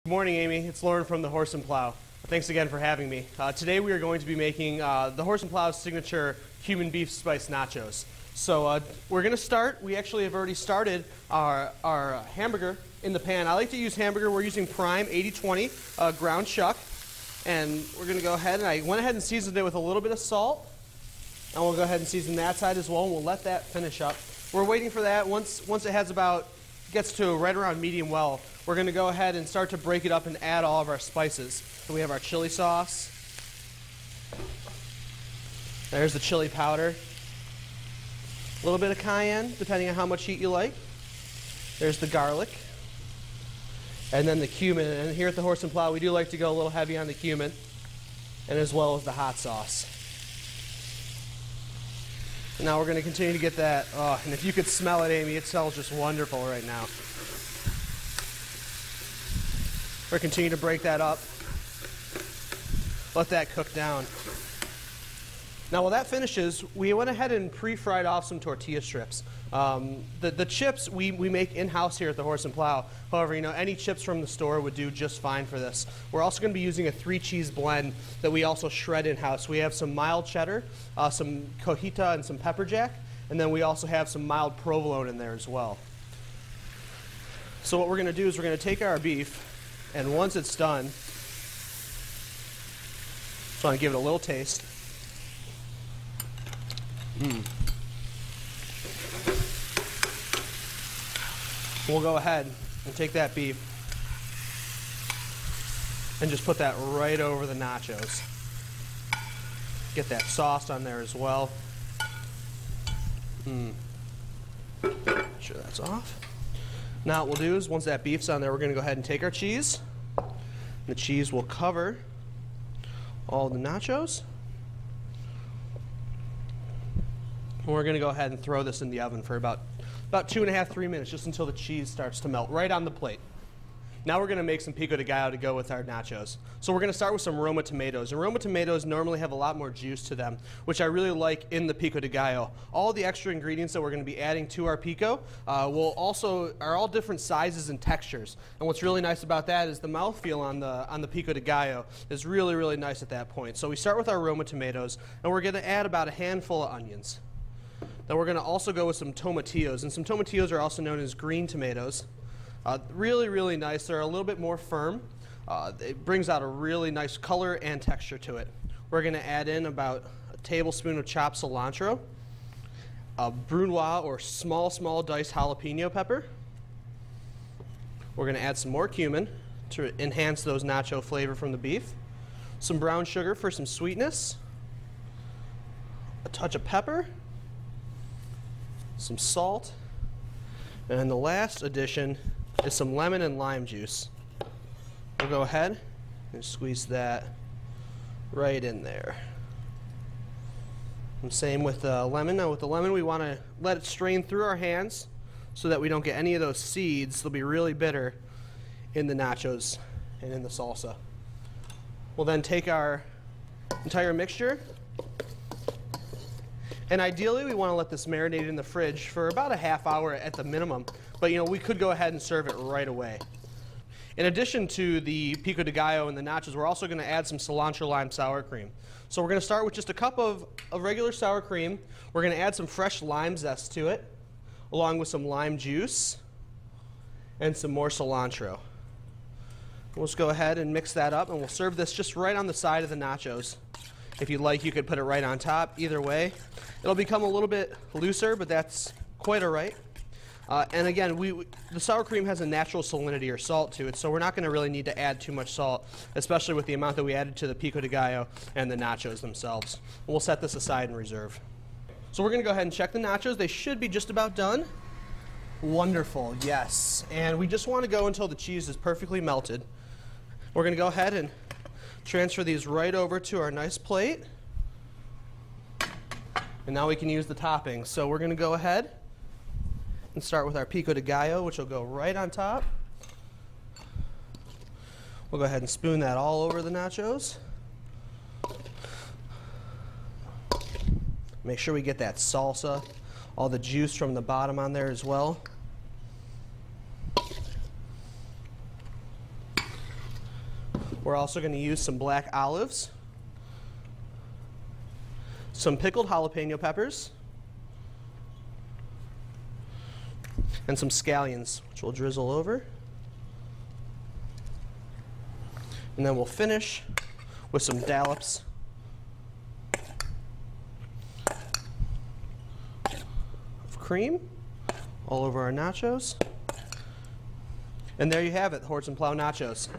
Good morning, Amy. It's Lauren from the Horse and Plow. Thanks again for having me. Today we are going to be making the Horse and Plow's signature cumin beef spice nachos. So we're going to start. We actually have already started our hamburger in the pan. I like to use hamburger. We're using Prime 80/20 ground chuck. And we're going to go ahead, and I went ahead and seasoned it with a little bit of salt. And we'll go ahead and season that side as well, and we'll let that finish up. We're waiting for that. Once it gets to right around medium well, we're going to go ahead and start to break it up and add all of our spices. So we have our chili sauce. There's the chili powder. A little bit of cayenne, depending on how much heat you like. There's the garlic. And then the cumin. And here at the Horse and Plow, we do like to go a little heavy on the cumin, and as well as the hot sauce. And now we're going to continue to get that. Oh, and if you could smell it, Amy, it smells just wonderful right now. We're going to continue to break that up. Let that cook down. Now while that finishes, we went ahead and pre-fried off some tortilla strips. The chips we make in-house here at the Horse and Plow. However, any chips from the store would do just fine for this. We're also going to be using a 3-cheese blend that we also shred in-house. We have some mild cheddar, some cojita, and some pepper jack, and then we also have some mild provolone in there as well. So what we're going to do is we're going to take our beef, and once it's done, just want to give it a little taste. We'll go ahead and take that beef and just put that right over the nachos. Get that sauce on there as well. Make sure that's off. Now what we'll do is once that beef's on there, we're going to go ahead and take our cheese. The cheese will cover all the nachos. And we're going to go ahead and throw this in the oven for about 2.5 to 3 minutes, just until the cheese starts to melt right on the plate. Now we're going to make some pico de gallo to go with our nachos. So we're going to start with some Roma tomatoes. And Roma tomatoes normally have a lot more juice to them, which I really like in the pico de gallo. All the extra ingredients that we're going to be adding to our pico are all different sizes and textures. And what's really nice about that is the mouthfeel on the pico de gallo is really, really nice at that point. So we start with our Roma tomatoes, and we're going to add about a handful of onions. Then we're going to also go with some tomatillos, and some tomatillos are also known as green tomatoes. Really, really nice. They're a little bit more firm. It brings out a really nice color and texture to it. We're going to add in about a tablespoon of chopped cilantro, a brunoise or small diced jalapeno pepper. We're going to add some more cumin to enhance those nacho flavor from the beef, some brown sugar for some sweetness, a touch of pepper, some salt, and then the last addition is some lemon and lime juice. We'll go ahead and squeeze that right in there. And same with the lemon. Now with the lemon, we want to let it strain through our hands so that we don't get any of those seeds. They'll be really bitter in the nachos and in the salsa. We'll then take our entire mixture, and ideally, we want to let this marinate in the fridge for about a half hour at the minimum. But we could go ahead and serve it right away. In addition to the pico de gallo and the nachos, we're also going to add some cilantro lime sour cream. So we're going to start with just a cup of regular sour cream. We're going to add some fresh lime zest to it, along with some lime juice and some more cilantro. We'll just go ahead and mix that up, and we'll serve this just right on the side of the nachos. If you'd like, you could put it right on top. Either way, it'll become a little bit looser, but that's quite all right. And again, the sour cream has a natural salinity or salt to it, so we're not going to really need to add too much salt, especially with the amount that we added to the pico de gallo and the nachos themselves. We'll set this aside and reserve. So we're going to go ahead and check the nachos. They should be just about done. Wonderful, yes. And we just want to go until the cheese is perfectly melted. We're going to go ahead and transfer these right over to our nice plate. And now we can use the toppings. So we're going to go ahead and start with our pico de gallo, which will go right on top. We'll go ahead and spoon that all over the nachos. Make sure we get that salsa, all the juice from the bottom on there as well. We're also going to use some black olives, some pickled jalapeno peppers, and some scallions, which we'll drizzle over. And then we'll finish with some dollops of cream all over our nachos. And there you have it, Horton Plow nachos.